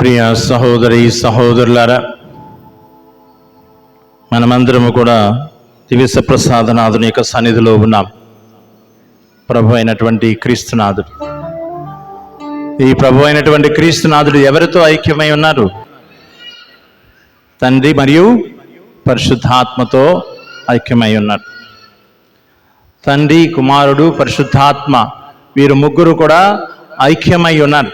ప్రియ సహోదరి సహోదరులారా, మనమందరము కూడా దివ్య ప్రసాదనాథుని యొక్క సన్నిధిలో ఉన్నాం. ప్రభు అయినటువంటి క్రీస్తునాథుడు, ఈ ప్రభు అయినటువంటి క్రీస్తునాథుడు ఎవరితో ఐక్యమై ఉన్నారు? తండ్రి మరియు పరిశుద్ధాత్మతో ఐక్యమై ఉన్నారు. తండ్రి, కుమారుడు, పరిశుద్ధాత్మ వీరు ముగ్గురు కూడా ఐక్యమై ఉన్నారు.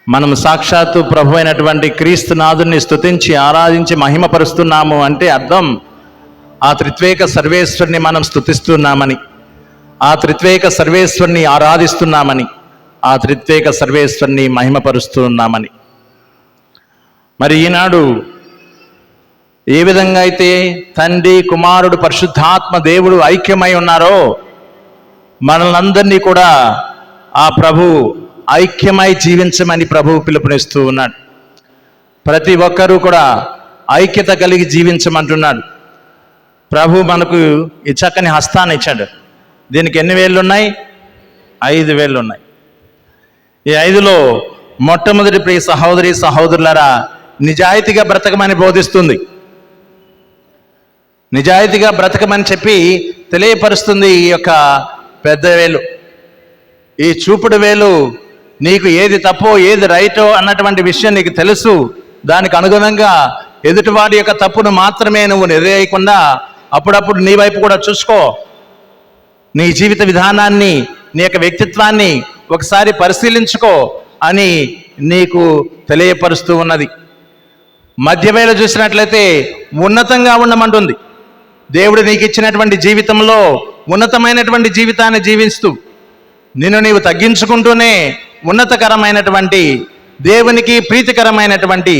మనం సాక్షాత్తు ప్రభు అయినటువంటి క్రీస్తునాథుని స్తుతించి ఆరాధించి మహిమపరుస్తున్నాము అంటే అర్థం ఆ త్రిత్వేక సర్వేశ్వరుని మనం స్తుతిస్తున్నామని, ఆ త్రిత్వేక సర్వేశ్వరుని ఆరాధిస్తున్నామని, ఆ త్రిత్వేక సర్వేశ్వరుని మహిమపరుస్తున్నామని. మరి ఈనాడు ఏ విధంగా అయితే తండ్రి, కుమారుడు, పరిశుద్ధాత్మ దేవుడు ఐక్యమై ఉన్నారో మనల్ని కూడా ఆ ప్రభు ఐక్యమై జీవించమని ప్రభువు పిలుపునిస్తూ ఉన్నాడు. ప్రతి ఒక్కరూ కూడా ఐక్యత కలిగి జీవించమంటున్నాడు. ప్రభు మనకు ఈ చక్కని హస్తాన్ని ఇచ్చాడు. దీనికి ఎన్ని వేళ్ళు ఉన్నాయి? 5 వేళ్ళు ఉన్నాయి. ఈ 5లో మొట్టమొదటి ప్రియ సహోదరి సహోదరులారా, నిజాయితీగా బ్రతకమని బోధిస్తుంది. నిజాయితీగా బ్రతకమని చెప్పి తెలియపరుస్తుంది ఈ యొక్క పెద్ద వేలు. ఈ చూపుడు వేలు నీకు ఏది తప్పో ఏది రైటో అన్నటువంటి విషయం నీకు తెలుసు. దానికి అనుగుణంగా ఎదుటివాడి యొక్క తప్పును మాత్రమే నువ్వు నిరేయకుండా అప్పుడప్పుడు నీ వైపు కూడా చూసుకో. నీ జీవిత విధానాన్ని, నీ యొక్క వ్యక్తిత్వాన్ని ఒకసారి పరిశీలించుకో అని నీకు తెలియపరుస్తూ ఉన్నది. మధ్యవేళ చూసినట్లయితే ఉన్నతంగా ఉండమంటుంది. దేవుడు నీకు ఇచ్చినటువంటి జీవితంలో ఉన్నతమైనటువంటి జీవితాన్ని జీవిస్తూ నిన్ను నీవు తగ్గించుకుంటూనే ఉన్నతకరమైనటువంటి, దేవునికి ప్రీతికరమైనటువంటి,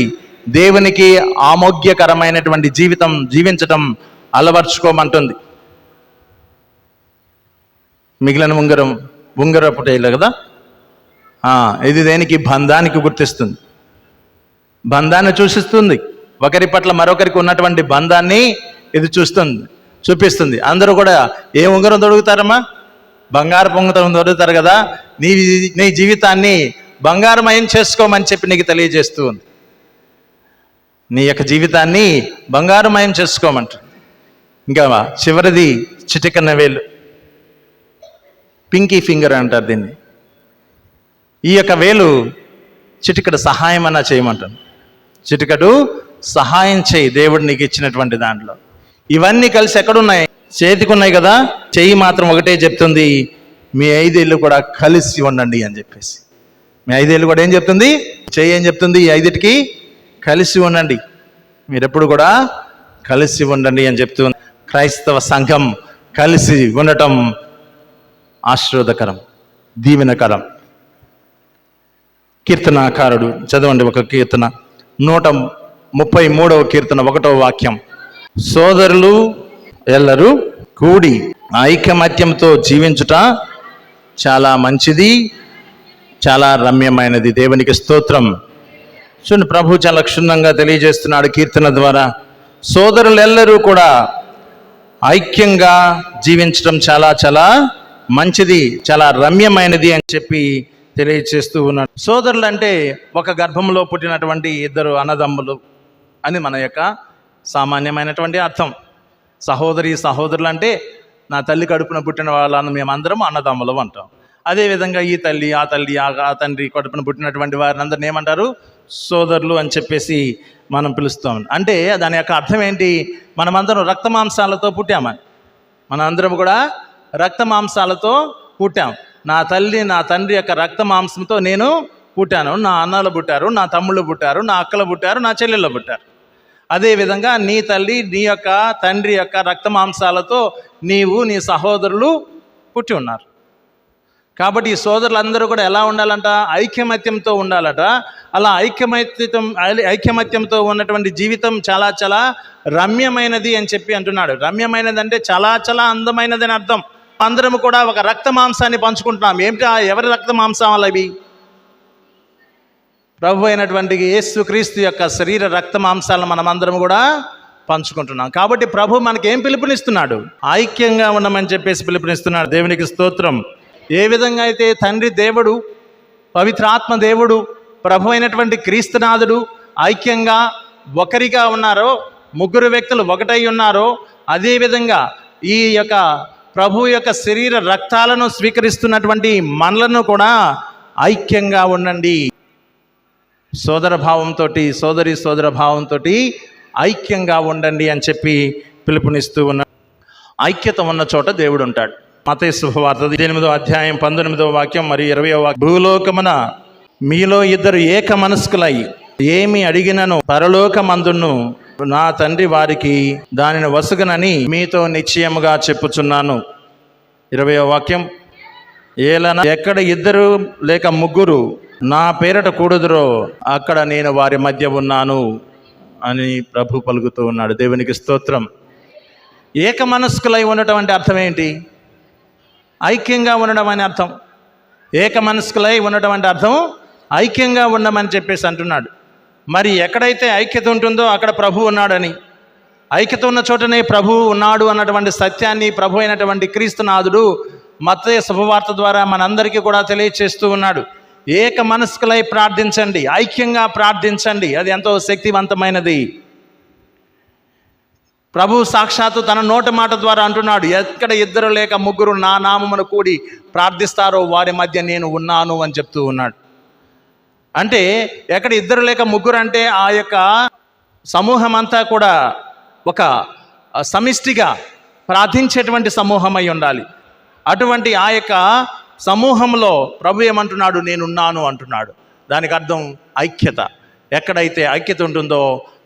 దేవునికి ఆమోగ్యకరమైనటువంటి జీవితం జీవించటం అలవర్చుకోమంటుంది. మిగిలిన ఉంగరపు టైలు కదా, ఇది దేనికి? బంధానికి గుర్తిస్తుంది, బంధాన్ని సూచిస్తుంది. ఒకరి పట్ల మరొకరికి ఉన్నటువంటి బంధాన్ని ఇది చూపిస్తుంది. అందరూ కూడా ఏ ఉంగరం తొడుగుతారమ్మా? బంగారు పొంగతం దొరుకుతారు కదా. నీ జీవితాన్ని బంగారమయం చేసుకోమని చెప్పి నీకు తెలియజేస్తూ ఉంది. నీ యొక్క జీవితాన్ని బంగారమయం చేసుకోమంటుంది. ఇంకా చివరిది చిటికన్న వేలు, పింకీ ఫింగర్ అంటారు దీన్ని. ఈ యొక్క వేలు చిటికడు సహాయం అన్నా చేయమంటుంది. చిటికడు సహాయం చేయి దేవుడు నీకు ఇచ్చినటువంటి దాంట్లో. ఇవన్నీ కలిసి ఎక్కడున్నాయి? చేతికి ఉన్నాయి కదా. చెయ్యి మాత్రం ఒకటే చెప్తుంది, మీ 5 ఏళ్ళు కూడా కలిసి ఉండండి అని చెప్పేసి. మీ 5 ఏళ్ళు కూడా ఏం చెప్తుంది? చెయ్యి ఏం చెప్తుంది? ఈ 5టికి కలిసి ఉండండి, మీరెప్పుడు కూడా కలిసి ఉండండి అని చెప్తుంది. క్రైస్తవ సంఘం కలిసి ఉండటం ఆశీర్వాదకరం, దీవెనకరం. కీర్తనాకారుడు చదవండి ఒక కీర్తన, 133వ కీర్తన 1వ వాక్యం. సోదరులు ఎల్లరూ కూడి ఐకమత్యంతో జీవించుట చాలా మంచిది, చాలా రమ్యమైనది. దేవునికి స్తోత్రం. చూడండి, ప్రభు చాలా క్షుణ్ణంగా తెలియజేస్తున్నాడు కీర్తన ద్వారా. సోదరులు ఎల్లరూ కూడా ఐక్యంగా జీవించడం చాలా చాలా మంచిది, చాలా రమ్యమైనది అని చెప్పి తెలియజేస్తూ ఉన్నాడు. సోదరులు అంటే ఒక గర్భంలో పుట్టినటువంటి 2 అన్నదమ్ములు అని మన యొక్క సామాన్యమైనటువంటి అర్థం. సహోదరి సహోదరులు అంటే నా తల్లి కడుపున పుట్టిన వాళ్ళని మేమందరం అన్నదమ్ములం అంటాం. అదేవిధంగా ఈ తల్లి, ఆ తల్లి, ఆ తండ్రి కడుపున పుట్టినటువంటి వారిని అందరిని ఏమంటారు? సోదరులు అని చెప్పేసి మనం పిలుస్తాం. అంటే దాని యొక్క అర్థం ఏంటి? మనమందరం రక్త మాంసాలతో పుట్టామని. మనందరం కూడా రక్త మాంసాలతో పుట్టాం. నా తల్లి, నా తండ్రి యొక్క రక్త మాంసంతో నేను పుట్టాను. నా అన్నలు పుట్టారు, నా తమ్ముళ్ళు పుట్టారు, నా అక్కలు పుట్టారు, నా చెల్లెళ్ళు పుట్టారు. అదేవిధంగా నీ తల్లి, నీ యొక్క తండ్రి యొక్క రక్త మాంసాలతో నీవు, నీ సహోదరులు పుట్టి ఉన్నారు. కాబట్టి ఈ సోదరులందరూ కూడా ఎలా ఉండాలంట? ఐకమత్యంతో ఉండాలట. అలా ఐకమత్యంతో ఉన్నటువంటి జీవితం చాలా చాలా రమ్యమైనది అని చెప్పి అంటున్నాడు. రమ్యమైనది అంటే చాలా చాలా అందమైనది అని అర్థం. అందరం కూడా ఒక రక్త మాంసాన్ని పంచుకుంటున్నాం. ఏమిటి? ఎవరి రక్త మాంసాలు అవి? ప్రభు అయినటువంటి యేసుక్రీస్తు యొక్క శరీర రక్త మాంసాలను మనమందరం కూడా పంచుకుంటున్నాం. కాబట్టి ప్రభు మనకేం పిలుపునిస్తున్నాడు? ఐక్యంగా ఉండమని చెప్పేసి పిలుపునిస్తున్నాడు. దేవునికి స్తోత్రం. ఏ విధంగా అయితే తండ్రి దేవుడు, పవిత్రాత్మ దేవుడు, ప్రభు అయినటువంటి క్రీస్తునాథుడు ఐక్యంగా ఒకరిగా ఉన్నారో, ముగ్గురు వ్యక్తులు ఒకటై ఉన్నారో, అదేవిధంగా ఈ యొక్క ప్రభు యొక్క శరీర రక్తాలను స్వీకరిస్తున్నటువంటి మనలను కూడా ఐక్యంగా ఉండండి. సోదర భావంతో, సోదర భావంతో ఐక్యంగా ఉండండి అని చెప్పి పిలుపునిస్తూ ఉన్నాడు. ఐక్యత ఉన్న చోట దేవుడు ఉంటాడు. మత్తయి శుభవార్త 8వ అధ్యాయం 19వ వాక్యం మరియు 20వ వాక్యం. భూలోకమున మీలో ఇద్దరు ఏక మనస్కులై ఏమి అడిగినను పరలోకమందును నా తండ్రి వారికి దానిని వసుగనని మీతో నిశ్చయముగా చెప్పుచున్నాను. 20వ వాక్యం. ఏలన ఎక్కడ ఇద్దరు లేక ముగ్గురు నా పేరట కూడుదురో అక్కడ నేను వారి మధ్య ఉన్నాను అని ప్రభు పలుకుతూ ఉన్నాడు. దేవునికి స్తోత్రం. ఏక మనస్కులై ఉండటం అంటే అర్థం ఏంటి? ఐక్యంగా ఉండడం అని అర్థం. ఏక మనస్కులై ఉండటం అంటే అర్థం ఐక్యంగా ఉండమని చెప్పేసి అంటున్నాడు. మరి ఎక్కడైతే ఐక్యత ఉంటుందో అక్కడ ప్రభు ఉన్నాడని, ఐక్యత ఉన్న చోటనే ప్రభు ఉన్నాడు అన్నటువంటి సత్యాన్ని ప్రభు అయినటువంటి క్రీస్తునాథుడు మత్తయి శుభవార్త ద్వారా మనందరికీ కూడా తెలియచేస్తూ ఉన్నాడు. ఏక మనస్కులై ప్రార్థించండి, ఐక్యంగా ప్రార్థించండి. అది ఎంతో శక్తివంతమైనది. ప్రభు సాక్షాత్తు తన నోటి మాట ద్వారా అంటున్నాడు, ఎక్కడ ఇద్దరు లేక ముగ్గురు నా నామమున కూడి ప్రార్థిస్తారో వారి మధ్య నేను ఉన్నాను అని చెప్తూ ఉన్నాడు. అంటే ఎక్కడ ఇద్దరు లేక ముగ్గురు అంటే ఆ యొక్క సమూహం అంతా కూడా ఒక సమిష్టిగా ప్రార్థించేటువంటి సమూహమై ఉండాలి. అటువంటి ఆ యొక్క సమూహంలో ప్రభు ఏమంటున్నాడు? నేనున్నాను అంటున్నాడు. దానికి అర్థం ఐక్యత. ఎక్కడైతే ఐక్యత ఉంటుందో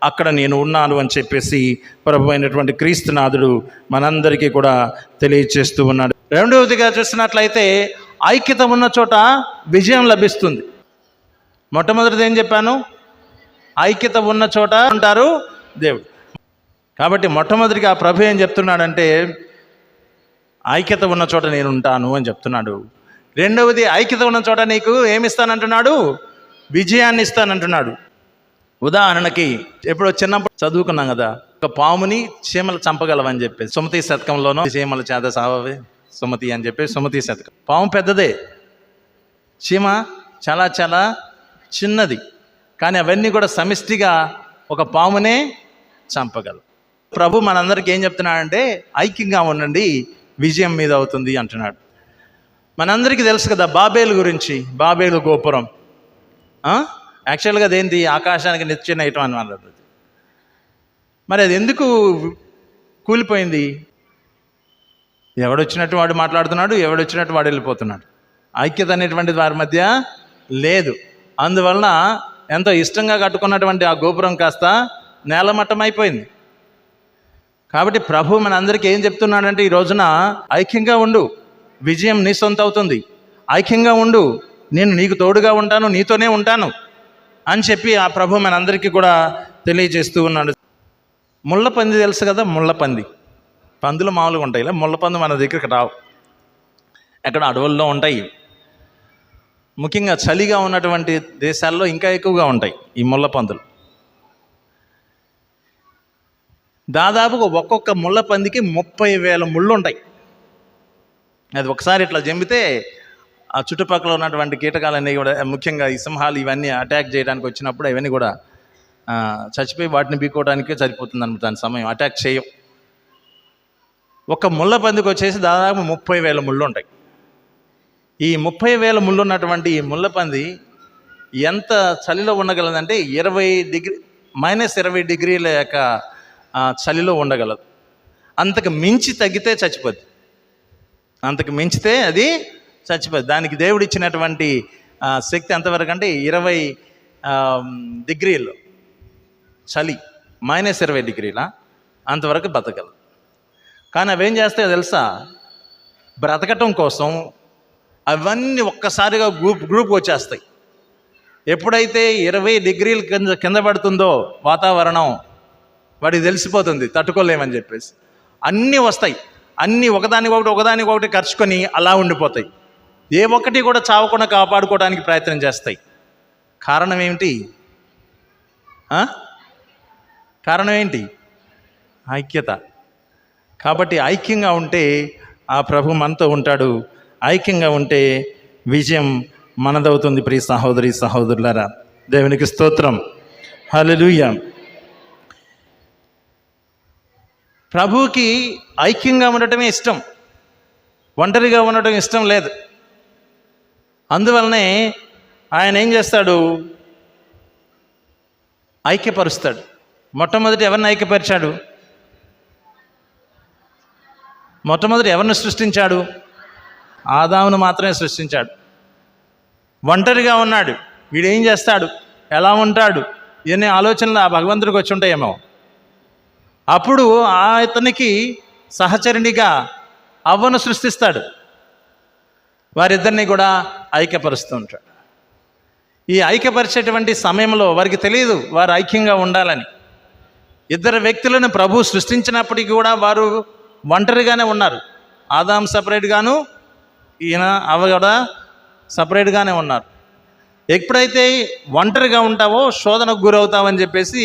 అక్కడ నేను ఉన్నాను అని చెప్పేసి ప్రభు అయినటువంటి క్రీస్తునాథుడు మనందరికీ కూడా తెలియచేస్తూ ఉన్నాడు. రెండవదిగా చూసినట్లయితే ఐక్యత ఉన్న చోట విజయం లభిస్తుంది. మొట్టమొదటిది ఏం చెప్పాను? ఐక్యత ఉన్న చోట ఉంటారు దేవుడు. కాబట్టి మొట్టమొదటిగా ప్రభు ఏం చెప్తున్నాడంటే ఐక్యత ఉన్న చోట నేను ఉంటాను అని చెప్తున్నాడు. రెండవది, ఐక్యత ఉన్న చోట నీకు ఏమిస్తానంటున్నాడు? విజయాన్ని ఇస్తానంటున్నాడు. ఉదాహరణకి ఎప్పుడో చిన్నప్పుడు చదువుకున్నాం కదా, ఒక పాముని చీమలు చంపగలవని చెప్పి సుమతి శతకంలోనో చీమల చేత సావవే సుమతి అని చెప్పి సుమతి శతకం. పాము పెద్దదే, చీమ చాలా చాలా చిన్నది, కానీ అవన్నీ కూడా సమిష్టిగా ఒక పామునే చంపగలవు. ప్రభు మనందరికీ ఏం చెప్తున్నాడంటే ఐక్యంగా ఉండండి, విజయం మీద అవుతుంది అంటున్నాడు. మనందరికీ తెలుసు కదా బాబేలు గురించి. బాబేలు గోపురం యాక్చువల్గా అదేంటి? ఆకాశానికి నిచ్చెనయటం అని అన్నది. మరి అది ఎందుకు కూలిపోయింది? ఎవడొచ్చినట్టు వాడు మాట్లాడుతున్నాడు, ఎవడొచ్చినట్టు వాడు వెళ్ళిపోతున్నాడు. ఐక్యత అనేటువంటిది వారి మధ్య లేదు. అందువలన ఎంతో ఇష్టంగా కట్టుకున్నటువంటి ఆ గోపురం కాస్త నేలమట్టం అయిపోయింది. కాబట్టి ప్రభు మనందరికీ ఏం చెప్తున్నాడంటే ఈ రోజున ఐక్యంగా ఉండు, విజయం నీ సొంత అవుతుంది. ఐక్యంగా ఉండు, నేను నీకు తోడుగా ఉంటాను, నీతోనే ఉంటాను అని చెప్పి ఆ ప్రభు మనందరికీ కూడా తెలియజేస్తూ ఉన్నాడు. ముళ్ళపంది తెలుసు కదా, ముళ్ళపంది. పందులు మామూలుగా ఉంటాయి, ఇలా ముళ్ళపంది మన దగ్గరికి రావు, ఎక్కడ అడవుల్లో ఉంటాయి. ముఖ్యంగా చలిగా ఉన్నటువంటి దేశాల్లో ఇంకా ఎక్కువగా ఉంటాయి ఈ ముళ్ళపందులు. దాదాపుగా ఒక్కొక్క ముళ్ళపందికి 30,000 ముళ్ళు ఉంటాయి. అది ఒకసారి ఇట్లా జంపితే ఆ చుట్టుపక్కల ఉన్నటువంటి కీటకాలన్నీ కూడా, ముఖ్యంగా ఈ సింహాలు ఇవన్నీ అటాక్ చేయడానికి వచ్చినప్పుడు అవన్నీ కూడా చచ్చిపోయి వాటిని బీకోవడానికే సరిపోతుంది అన్నమాట. దాని సమయం అటాక్ చేయం. ఒక ముళ్ళపందికి వచ్చేసి దాదాపు 30,000 ముళ్ళు ఉంటాయి. ఈ 30,000 ముళ్ళు ఉన్నటువంటి ఈ ముళ్ళపంది ఎంత చలిలో ఉండగలదంటే -20 డిగ్రీల యొక్క చలిలో ఉండగలదు. అంతకు మించి తగ్గితే చచ్చిపోద్ది, అంతకు మించితే అది చచ్చిపోద్ది. దానికి దేవుడు ఇచ్చినటువంటి శక్తి ఎంతవరకు అంటే 20 డిగ్రీలు చలి, -20 డిగ్రీల అంతవరకు బతకగలదు. కానీ అవేం చేస్తాయో తెలుసా? బ్రతకటం కోసం అవన్నీ ఒక్కసారిగా గ్రూప్ వచ్చేస్తాయి. ఎప్పుడైతే 20 డిగ్రీలు కింద పడుతుందో వాతావరణం, వాడికి తెలిసిపోతుంది తట్టుకోలేమని చెప్పేసి అన్నీ వస్తాయి. అన్నీ ఒకదానికొకటి ఖర్చుకొని అలా ఉండిపోతాయి. ఏ ఒక్కటి కూడా చావకుండా కాపాడుకోవడానికి ప్రయత్నం చేస్తాయి. కారణం ఏమిటి? కారణం ఏంటి? ఐక్యత. కాబట్టి ఐక్యంగా ఉంటే ఆ ప్రభు మనతో ఉంటాడు. ఐక్యంగా ఉంటే విజయం మనదవుతుంది. ప్రియ సహోదరి సహోదరులారా, దేవునికి స్తోత్రం. హల్లెలూయా. ప్రభువుకి ఐక్యంగా ఉండటమే ఇష్టం, ఒంటరిగా ఉండటం ఇష్టం లేదు. అందువలనే ఆయన ఏం చేస్తాడు? ఐక్యపరుస్తాడు. మొట్టమొదటి ఎవరిని ఐక్యపరిచాడు? మొట్టమొదటి ఎవరిని సృష్టించాడు? ఆదామును మాత్రమే సృష్టించాడు. ఒంటరిగా ఉన్నాడు, వీడేం చేస్తాడు, ఎలా ఉంటాడు, ఇవన్నీ ఆలోచనలు ఆ భగవంతుడికి వచ్చి ఉంటాయేమో. అప్పుడు అతనికి సహచరునిగా అవ్వను సృష్టిస్తాడు. వారిద్దరిని కూడా ఐక్యపరుస్తూ ఉంటాడు. ఈ ఐక్యపరిచేటువంటి సమయంలో వారికి తెలియదు వారు ఐక్యంగా ఉండాలని. ఇద్దరు వ్యక్తులను ప్రభు సృష్టించినప్పటికీ కూడా వారు ఒంటరిగానే ఉన్నారు. ఆదాం సపరేట్గాను, ఈయన అవ్వ కూడా సపరేట్గానే ఉన్నారు. ఎప్పుడైతే ఒంటరిగా ఉంటావో శోధనకు గురవుతావని చెప్పేసి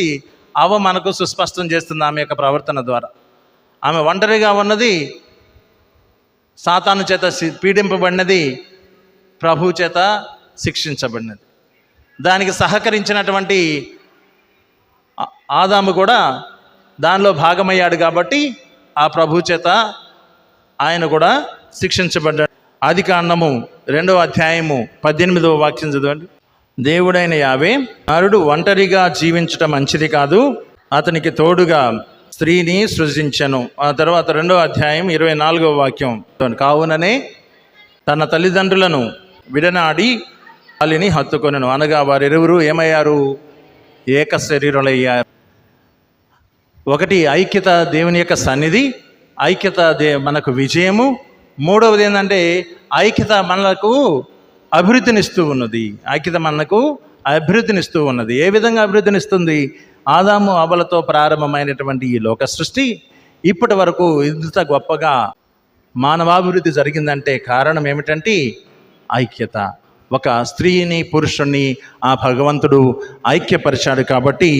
అవ్వ మనకు సుస్పష్టం చేస్తుంది ఆమె యొక్క ప్రవర్తన ద్వారా. ఆమె ఒంటరిగా ఉన్నది సాతాను చేత పీడింపబడినది, ప్రభు చేత శిక్షించబడినది. దానికి సహకరించినటువంటి ఆదాము కూడా దానిలో భాగమయ్యాడు కాబట్టి ఆ ప్రభు చేత ఆయన కూడా శిక్షించబడ్డాడు. ఆదికాండము 2వ అధ్యాయము 18వ వాక్యం చదవండి. దేవుడైన యావే నరుడు ఒంటరిగా జీవించటం మంచిది కాదు, అతనికి తోడుగా స్త్రీని సృజించెను. ఆ తర్వాత 2వ అధ్యాయం 24వ వాక్యం. కావుననే తన తల్లిదండ్రులను విడనాడి వాళ్ళని హత్తుకొనెను, అనగా వారిరువురు ఏమయ్యారు? ఏక శరీరులయ్యారు. ఒకటి ఐక్యత, దేవుని యొక్క సన్నిధి, ఐక్యత మనకు విజయము. మూడవది ఏంటంటే ఐక్యత మనకు అభివృద్ధినిస్తూ ఉన్నది. ఐక్యత మనకు అభివృద్ధినిస్తూ ఉన్నది. ఏ విధంగా అభివృద్ధినిస్తుంది? ఆదాము అవ్వలతో ప్రారంభమైనటువంటి ఈ లోక సృష్టి ఇప్పటి వరకు ఇంత గొప్పగా మానవాభివృద్ధి జరిగిందంటే కారణం ఏమిటంటే ఐక్యత. ఒక స్త్రీని పురుషుణ్ణి ఆ భగవంతుడు ఐక్యపరిచాడు కాబట్టి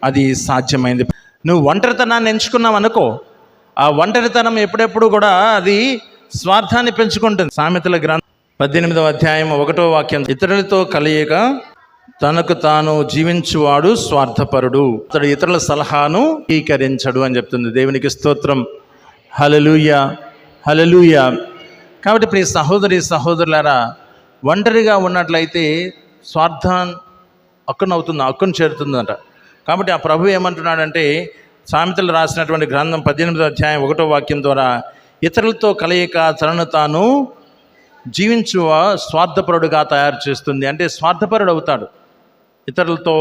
అది సాధ్యమైంది. నువ్వు ఒంటరితనాన్ని ఎంచుకున్నావు అనుకో, ఆ ఒంటరితనం ఎప్పుడెప్పుడు కూడా అది స్వార్థాన్ని పెంచుకుంటుంది. సామెతల గ్రంథం 18వ అధ్యాయం 1వ వాక్యం. ఇతరులతో కలియక తనకు తాను జీవించువాడు స్వార్థపరుడు, అతడు ఇతరుల సలహాను అంగీకరించడు అని చెప్తుంది. దేవునికి స్తోత్రం. హల్లెలూయా, హల్లెలూయా. కాబట్టి ప్రియ సహోదరి సహోదరులారా, ఒంటరిగా ఉన్నట్లయితే స్వార్థం హక్కును చేరుతుందంట. కాబట్టి ఆ ప్రభు ఏమంటున్నాడంటే, సామెతలు రాసినటువంటి గ్రంథం 18వ అధ్యాయం 1వ వాక్యం ద్వారా, ఇతరులతో కలయిక తనను తాను జీవించువ స్వార్థపరుడుగా తయారు చేస్తుంది. అంటే స్వార్థపరుడు అవుతాడు. ఇతరులతో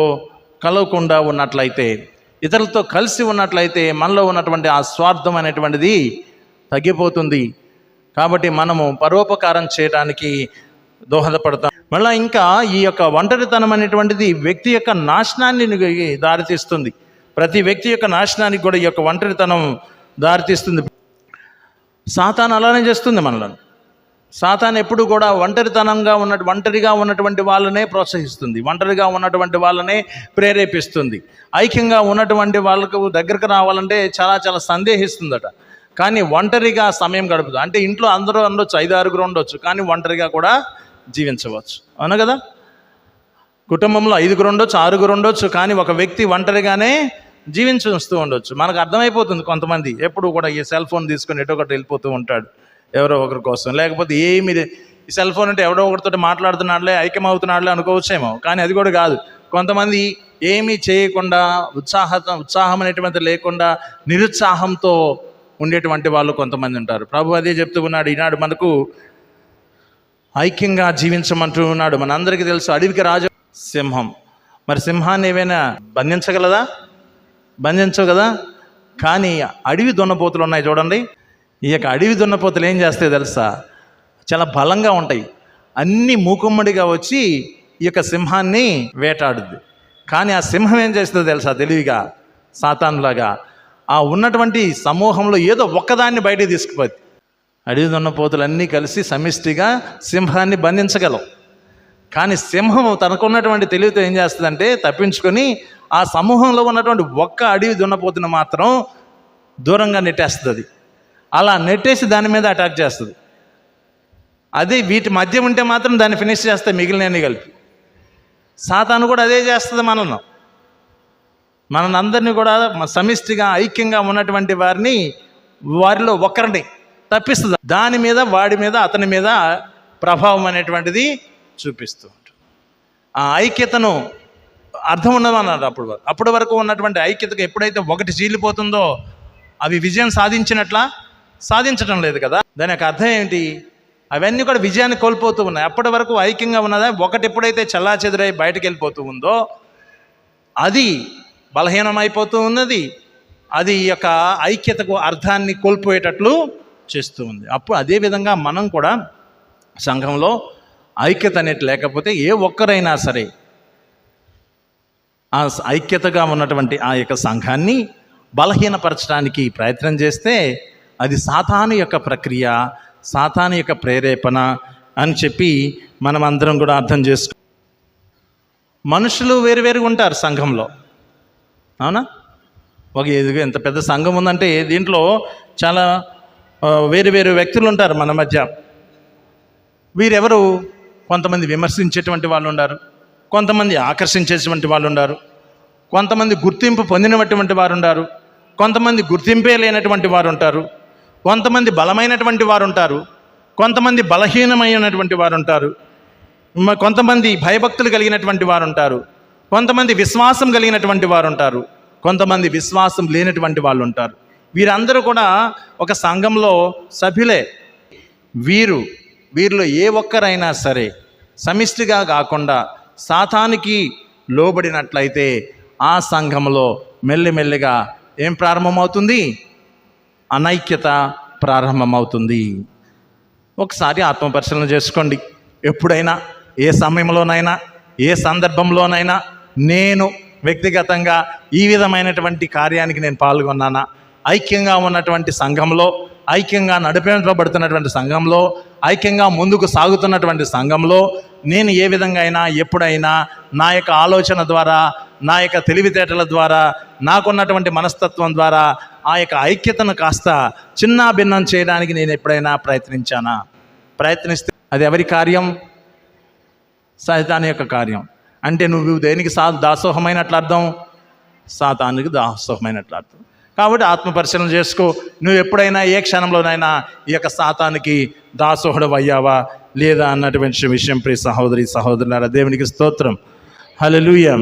కలవకుండా ఉన్నట్లయితే, ఇతరులతో కలిసి ఉన్నట్లయితే మనలో ఉన్నటువంటి ఆ స్వార్థం అనేటువంటిది తగ్గిపోతుంది. కాబట్టి మనము పరోపకారం చేయడానికి దోహదపడతాం. మళ్ళీ ఇంకా ఈ యొక్క ఒంటరితనం అనేటువంటిది వ్యక్తి యొక్క నాశనాన్ని దారితీస్తుంది. ప్రతి వ్యక్తి యొక్క నాశనానికి కూడా ఈ యొక్క ఒంటరితనం దారితీస్తుంది. సాతాను అలానే చేస్తుంది మనలను. సాతాను ఎప్పుడు కూడా ఒంటరిగా ఉన్నటువంటి వాళ్ళనే ప్రోత్సహిస్తుంది, ఒంటరిగా ఉన్నటువంటి వాళ్ళనే ప్రేరేపిస్తుంది. ఐక్యంగా ఉన్నటువంటి వాళ్ళకు దగ్గరకు రావాలంటే చాలా చాలా సందేహిస్తుందట. కానీ ఒంటరిగా సమయం గడుపుతుంది. అంటే ఇంట్లో అందరూ ఉండొచ్చు, 5-6 ఉండొచ్చు, కానీ ఒంటరిగా కూడా జీవించవచ్చు. అవును కదా? కుటుంబంలో 5 ఉండొచ్చు, 6 ఉండొచ్చు, కానీ ఒక వ్యక్తి ఒంటరిగానే జీవించు ఉండొచ్చు. మనకు అర్థమైపోతుంది. కొంతమంది ఎప్పుడు కూడా ఈ సెల్ ఫోన్ తీసుకొని ఎటో ఒకటి వెళ్ళిపోతూ ఉంటాడు ఎవరో ఒకరి కోసం. లేకపోతే ఈ సెల్ ఫోన్ అంటే ఎవడో ఒకరితో మాట్లాడుతున్నాడులే, ఐక్యమవుతున్నాడులే అనుకోవచ్చేమో, కానీ అది కూడా కాదు. కొంతమంది ఏమీ చేయకుండా ఉత్సాహం అనేటువంటి లేకుండా నిరుత్సాహంతో ఉండేటువంటి వాళ్ళు కొంతమంది ఉంటారు. ప్రభు అదే చెప్తూ ఉన్నాడు. ఈనాడు మనకు ఐక్యంగా జీవించమంటూ ఉన్నాడు. మనందరికీ తెలుసు, అడవికి రాజు సింహం. మరి సింహాన్ని ఏమైనా బంధించగలదా? బంధించవు కదా. కానీ అడవి దున్నపోతులు ఉన్నాయి చూడండి. ఈ యొక్క అడవి దున్నపోతులు ఏం చేస్తాయి తెలుసా? చాలా బలంగా ఉంటాయి. అన్నీ మూకుమ్మడిగా వచ్చి ఈ యొక్క సింహాన్ని వేటాడుద్ది. కానీ ఆ సింహం ఏం చేస్తుందో తెలుసా? తెలివిగా సాతానులాగా ఆ ఉన్నటువంటి సమూహంలో ఏదో ఒక్కదాన్ని బయటికి తీసుకుపోద్ది. అడవి దున్నపోతులన్నీ కలిసి సమిష్టిగా సింహాన్ని బంధించగలవు. కానీ సింహం తనకున్నటువంటి తెలివితో ఏం చేస్తుందంటే తప్పించుకొని ఆ సమూహంలో ఉన్నటువంటి ఒక్క అడవి దున్నపోతుని మాత్రం దూరంగా నెట్టేస్తుంది. అలా నెట్టేసి దాని మీద అటాక్ చేస్తుంది. అదే వీటి మధ్య ఉంటే మాత్రం దాన్ని ఫినిష్ చేస్తే మిగిలినవి కలిపి. సాతాను కూడా అదే చేస్తుంది మనందరినీ కూడా సమిష్టిగా ఐక్యంగా ఉన్నటువంటి వారిలో ఒకరిని తప్పిస్తుంది. దాని మీద, వాడి మీద, అతని మీద ప్రభావం అనేటువంటిది చూపిస్తూ ఉంటుంది. ఆ ఐక్యతను అర్థం ఉన్నదన్నారు. అప్పటి వరకు ఉన్నటువంటి ఐక్యతకు ఎప్పుడైతే ఒకటి చీలిపోతుందో అవి విజయం సాధించటం లేదు కదా. దాని యొక్క అర్థం ఏంటి? అవన్నీ కూడా విజయాన్ని కోల్పోతూ ఉన్నాయి. అప్పటి వరకు ఐక్యంగా ఉన్నదా ఒకటి ఎప్పుడైతే చల్లాచెదురై బయటకు వెళ్ళిపోతూ ఉందో అది బలహీనమైపోతూ ఉన్నది. అది ఈ యొక్క ఐక్యతకు అర్థాన్ని కోల్పోయేటట్లు చేస్తూ ఉంది. అప్పుడు అదేవిధంగా మనం కూడా సంఘంలో ఐక్యత అనేది లేకపోతే ఏ ఒక్కరైనా సరే ఆ ఐక్యతగా ఉన్నటువంటి ఆ యొక్క సంఘాన్ని బలహీనపరచడానికి ప్రయత్నం చేస్తే అది సాతాను యొక్క ప్రక్రియ, సాతాను యొక్క ప్రేరేపణ అని చెప్పి మనం అందరం కూడా అర్థం చేసుకో. మనుషులు వేరువేరుగా ఉంటారు సంఘంలో, అవునా? ఎంత పెద్ద సంఘం ఉందంటే దీంట్లో చాలా వేరు వ్యక్తులు ఉంటారు మన మధ్య. వీరెవరు? కొంతమంది విమర్శించేటువంటి వాళ్ళు ఉన్నారు, కొంతమంది ఆకర్షించేటువంటి వాళ్ళు ఉన్నారు, కొంతమంది గుర్తింపు పొందినటువంటి వారు ఉంటారు, కొంతమంది గుర్తింపే లేనటువంటి వారు ఉంటారు, కొంతమంది బలమైనటువంటి వారు ఉంటారు, కొంతమంది బలహీనమైనటువంటి వారు ఉంటారు, కొంతమంది భయభక్తులు కలిగినటువంటి వారు ఉంటారు, కొంతమంది విశ్వాసం కలిగినటువంటి వారు ఉంటారు, కొంతమంది విశ్వాసం లేనటువంటి వాళ్ళు ఉంటారు. వీరందరూ కూడా ఒక సంఘంలో సభ్యులే. వీరిలో ఏ ఒక్కరైనా సరే సమిష్టిగా కాకుండా సాతానికి లోబడినట్లయితే ఆ సంఘంలో మెల్లిమెల్లిగా ఏం ప్రారంభమవుతుంది? అనైక్యత ప్రారంభమవుతుంది. ఒకసారి ఆత్మపరిశీలన చేసుకోండి. ఎప్పుడైనా, ఏ సమయంలోనైనా, ఏ సందర్భంలోనైనా నేను వ్యక్తిగతంగా ఈ విధమైనటువంటి కార్యానికి నేను పాల్గొన్నానా? ఐక్యంగా ఉన్నటువంటి సంఘంలో, ఐక్యంగా నడిపించబడుతున్నటువంటి సంఘంలో, ఐక్యంగా ముందుకు సాగుతున్నటువంటి సంఘంలో నేను ఏ విధంగా అయినా, ఎప్పుడైనా నా యొక్క ఆలోచన ద్వారా, నా యొక్క తెలివితేటల ద్వారా, నాకున్నటువంటి మనస్తత్వం ద్వారా ఆ యొక్క ఐక్యతను కాస్త చిన్నాభిన్నం చేయడానికి నేను ఎప్పుడైనా ప్రయత్నిస్తే అది ఎవరి కార్యం? సాతాను యొక్క కార్యం. అంటే నువ్వు దేనికి దాసోహమైనట్లు అర్థం? సాతానుకి దాసోహమైనట్లు అర్థం. కాబట్టి ఆత్మపరిశీలన చేసుకో. నువ్వు ఎప్పుడైనా, ఏ క్షణంలోనైనా ఈ యొక్క సాతానికి దాసోహుడు అయ్యావా లేదా అన్నటువంటి విషయం ప్రియ సహోదరి సహోదరులారా, దేవునికి స్తోత్రం. హల్లెలూయా.